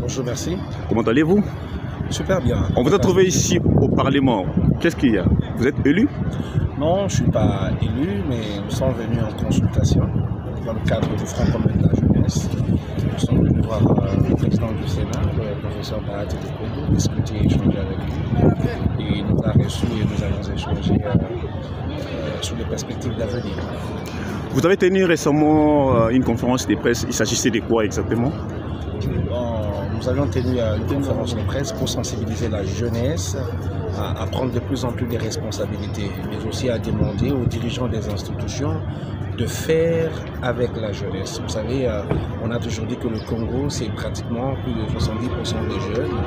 Bonjour, merci. Comment allez-vous? Super bien. On vous a trouvé ici au Parlement. Qu'est-ce qu'il y a? Vous êtes élu? Non, je ne suis pas élu, mais nous sommes venus en consultation dans le cadre du Front commun de la jeunesse. Nous sommes venus voir le président du Sénat, le professeur Bahati Lukwebo, discuter et échanger avec lui. Et il nous a reçus et nous allons échanger sur les perspectives d'avenir. Vous avez tenu récemment une conférence de presse. Il s'agissait de quoi exactement? Nous avions tenu une conférence de presse pour sensibiliser la jeunesse à prendre de plus en plus de responsabilités, mais aussi à demander aux dirigeants des institutions de faire avec la jeunesse. Vous savez, on a toujours dit que le Congo, c'est pratiquement plus de 70% des jeunes.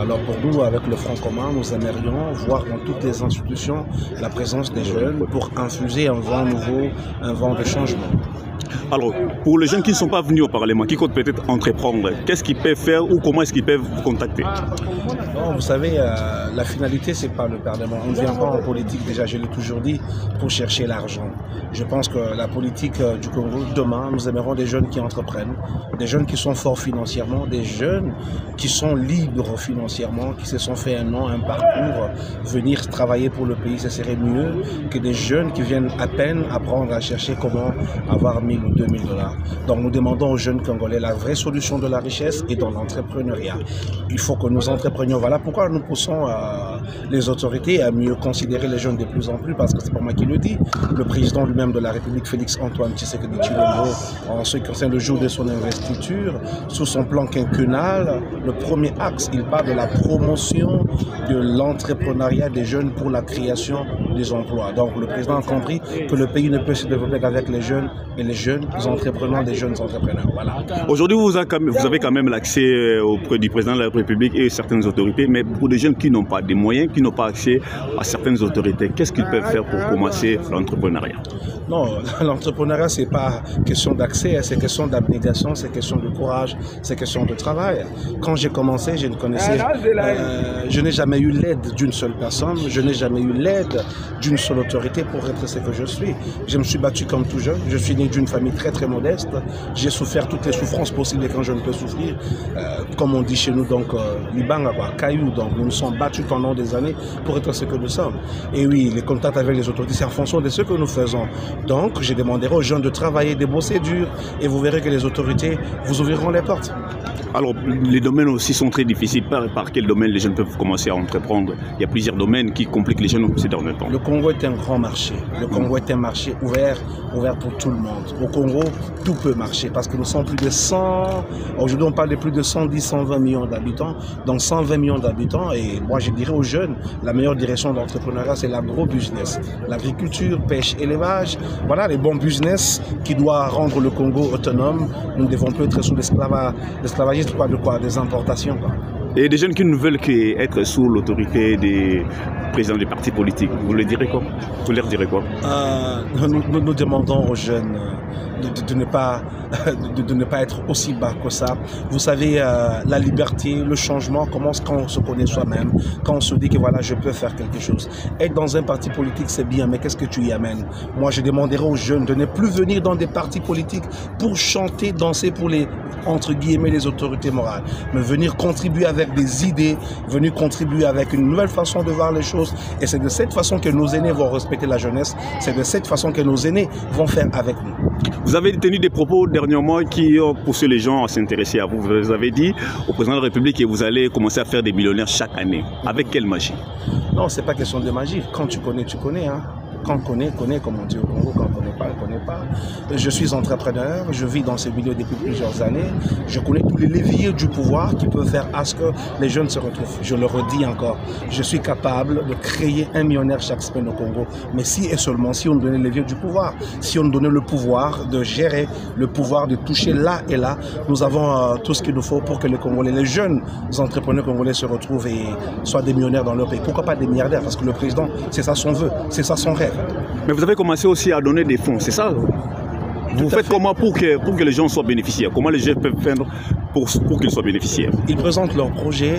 Alors pour nous, avec le Front commun, nous aimerions voir dans toutes les institutions la présence des jeunes pour infuser un vent nouveau, un vent de changement. Alors, pour les jeunes qui ne sont pas venus au Parlement, qui comptent peut-être entreprendre, qu'est-ce qu'ils peuvent faire ou comment est-ce qu'ils peuvent vous contacter? Non, vous savez, la finalité, c'est pas le Parlement. On ne vient pas en politique, déjà, je l'ai toujours dit, pour chercher l'argent. Je pense que la politique du Congo, demain, nous aimerons des jeunes qui entreprennent, des jeunes qui sont forts financièrement, des jeunes qui sont libres financièrement, qui se sont fait un nom, un parcours. Venir travailler pour le pays, ce serait mieux que des jeunes qui viennent à peine apprendre à chercher comment avoir 1000 ou 2000 dollars. Donc nous demandons aux jeunes Congolais la vraie solution de la richesse et dans l'entrepreneuriat. Il faut que nous entreprenions. Voilà pourquoi nous poussons les autorités à mieux considérer les jeunes de plus en plus, parce que c'est pas moi qui le dis. Le président lui-même de la République, Félix Antoine Tshisekedi Tshilombo, en ce qui concerne le jour de son investiture, sous son plan quinquennal, le premier axe, il parle de la promotion de l'entrepreneuriat des jeunes pour la création des emplois. Donc le président a compris que le pays ne peut se développer qu'avec les jeunes et les jeunes entrepreneurs, des jeunes entrepreneurs. Voilà. Aujourd'hui, vous avez quand même l'accès auprès du président de la République et certaines autorités, mais pour des jeunes qui n'ont pas des moyens, qui n'ont pas accès à certaines autorités, qu'est-ce qu'ils peuvent faire pour commencer l'entrepreneuriat? Non, l'entrepreneuriat, ce n'est pas question d'accès, c'est question d'abnégation, c'est question de courage, c'est question de travail. Quand j'ai commencé, je ne connaissais, je n'ai jamais eu l'aide d'une seule personne, je n'ai jamais eu l'aide d'une seule autorité pour être ce que je suis. Je me suis battu comme tout jeune, je suis né d'une famille très très modeste, j'ai souffert toutes les souffrances possibles quand je ne peux souffrir, comme on dit chez nous, donc Libanga, caillou, donc nous nous sommes battus pendant des années pour être ce que nous sommes. Et oui, les contacts avec les autorités, c'est en fonction de ce que nous faisons. Donc, je demanderai aux jeunes de travailler, de bosser dur, et vous verrez que les autorités vous ouvriront les portes. Alors, les domaines aussi sont très difficiles. Par quel domaine les jeunes peuvent commencer à entreprendre? Il y a plusieurs domaines qui compliquent les jeunes ces derniers temps. Le Congo est un grand marché. Le Congo est un marché ouvert pour tout le monde. Au Congo, tout peut marcher parce que nous sommes plus de 100... Aujourd'hui, on parle de plus de 110, 120 millions d'habitants. Donc, 120 millions d'habitants. Et moi, je dirais aux jeunes, la meilleure direction d'entrepreneuriat, c'est l'agro-business. L'agriculture, pêche, élevage. Voilà les bons business qui doivent rendre le Congo autonome. Nous ne devons plus être sous l'esclavagisme, des importations. Et des jeunes qui ne veulent qu'être sous l'autorité des présidents des partis politiques, vous leur direz quoi? Nous demandons aux jeunes de ne pas être aussi bas que ça. Vous savez, la liberté, le changement commence quand on se connaît soi-même, quand on se dit que voilà, je peux faire quelque chose. Être dans un parti politique, c'est bien, mais qu'est-ce que tu y amènes? Moi, je demanderai aux jeunes de ne plus venir dans des partis politiques pour chanter, danser pour les, entre guillemets, les autorités morales, mais venir contribuer avec des idées, venir contribuer avec une nouvelle façon de voir les choses. Et c'est de cette façon que nos aînés vont respecter la jeunesse, c'est de cette façon que nos aînés vont faire avec nous. Vous avez tenu des propos dernièrement qui ont poussé les gens à s'intéresser à vous. Vous avez dit au président de la République que vous allez commencer à faire des millionnaires chaque année. Avec quelle magie? Non, c'est pas question de magie. Quand tu connais, tu connais. Hein. Quand on connaît, comme on dit au Congo. Quand on ne connaît pas, on ne connaît pas. Je suis entrepreneur, je vis dans ce milieu depuis plusieurs années. Je connais tous les leviers du pouvoir qui peuvent faire à ce que les jeunes se retrouvent. Je le redis encore, je suis capable de créer un millionnaire chaque semaine au Congo. Mais si et seulement si on nous donnait les leviers du pouvoir, si on nous donnait le pouvoir de gérer, le pouvoir de toucher là et là, nous avons tout ce qu'il nous faut pour que les Congolais, les jeunes entrepreneurs congolais se retrouvent et soient des millionnaires dans leur pays. Pourquoi pas des milliardaires? Parce que le président, c'est ça son vœu, c'est ça son rêve. Mais vous avez commencé aussi à donner des fonds, c'est ça? Vous faites comment pour que les gens soient bénéficiaires? Comment les gens peuvent pour qu'ils soient bénéficiaires? Ils présentent leur projet,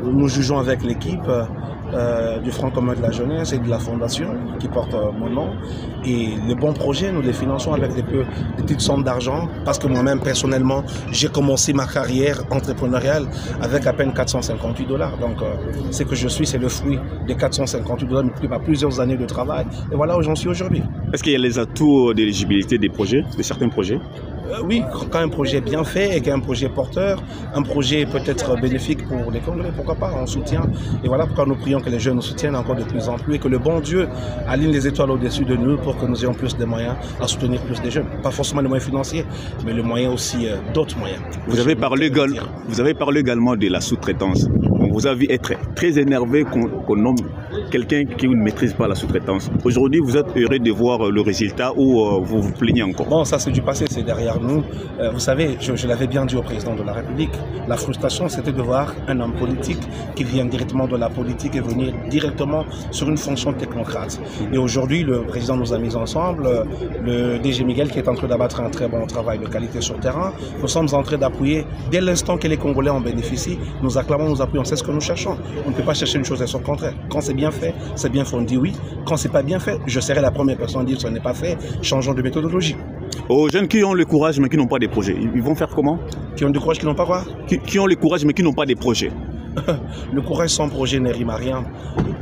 nous jugeons avec l'équipe du Front commun de la jeunesse et de la fondation qui porte mon nom. Et les bons projets, nous les finançons avec des petites sommes d'argent parce que moi-même, personnellement, j'ai commencé ma carrière entrepreneuriale avec à peine $458. Donc, ce que je suis, c'est le fruit des $458 multiplié par plusieurs années de travail. Et voilà où j'en suis aujourd'hui. Est-ce qu'il y a les atouts d'éligibilité des projets, de certains projets? Oui, quand un projet est bien fait et qu'un projet porteur, un projet peut-être bénéfique pour les Congolais, pourquoi pas, on soutient. Et voilà pourquoi nous prions que les jeunes nous soutiennent encore de plus en plus et que le bon Dieu aligne les étoiles au-dessus de nous pour que nous ayons plus de moyens à soutenir plus de jeunes. Pas forcément les moyens financiers, mais les moyens aussi d'autres moyens. Vous avez parlé également de la sous-traitance. Vous avez été très énervé qu'on nomme quelqu'un qui ne maîtrise pas la sous-traitance. Aujourd'hui, vous êtes heureux de voir le résultat ou vous vous plaignez encore? Bon, ça c'est du passé, c'est derrière nous. Vous savez, je l'avais bien dit au président de la République, la frustration c'était de voir un homme politique qui vient directement de la politique et venir directement sur une fonction technocrate. Et aujourd'hui, le président nous a mis ensemble, le DG Miguel qui est en train d'abattre un très bon travail de qualité sur le terrain. Nous sommes en train d'appuyer, dès l'instant que les Congolais en bénéficient, nous acclamons, nous appuyons, c'est ce que nous cherchons. On ne peut pas chercher une chose et son contraire. Quand c'est bien fait, on dit oui. Quand c'est pas bien fait, je serai la première personne à dire que ce n'est pas fait, changeons de méthodologie. Aux jeunes qui ont le courage mais qui n'ont pas de projets, ils vont faire comment? Qui ont du courage, qui n'ont pas quoi? Qui ont le courage mais qui n'ont pas de projets. Le courage sans projet ne rime à rien.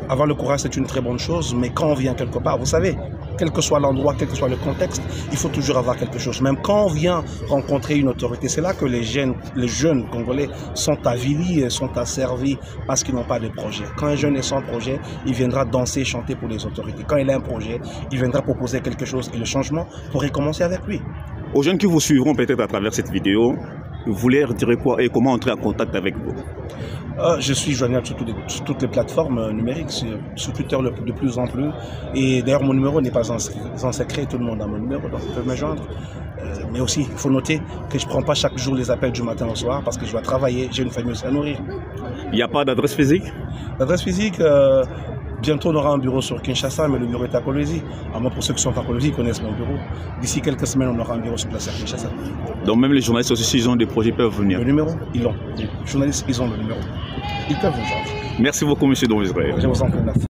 Avoir le courage, c'est une très bonne chose, mais quand on vient quelque part, vous savez, quel que soit l'endroit, quel que soit le contexte, il faut toujours avoir quelque chose. Même quand on vient rencontrer une autorité, c'est là que les jeunes Congolais sont avilis et sont asservis parce qu'ils n'ont pas de projet. Quand un jeune est sans projet, il viendra danser, chanter pour les autorités. Quand il a un projet, il viendra proposer quelque chose et le changement pourrait commencer avec lui. Aux jeunes qui vous suivront peut-être à travers cette vidéo, vous voulez dire quoi et comment entrer en contact avec vous? Je suis joignable sur toutes les plateformes numériques, sur Twitter de plus en plus. Et d'ailleurs, mon numéro n'est pas en secret, tout le monde a mon numéro, donc ils peuvent me joindre. Mais aussi, il faut noter que je ne prends pas chaque jour les appels du matin au soir parce que je dois travailler, j'ai une famille aussi à nourrir. Il n'y a pas d'adresse physique? L'adresse physique, bientôt on aura un bureau sur Kinshasa, mais le bureau est à Kolwezi. À moi, pour ceux qui sont à Kolwezi, ils connaissent mon bureau. D'ici quelques semaines, on aura un bureau sur place à Kinshasa. Donc même les journalistes aussi, s'ils ont des projets, peuvent venir? Le numéro, ils l'ont. Les journalistes, ils ont le numéro. Ils peuvent vous joindre. Merci beaucoup, M. Don Israël. Je vous en prie, merci.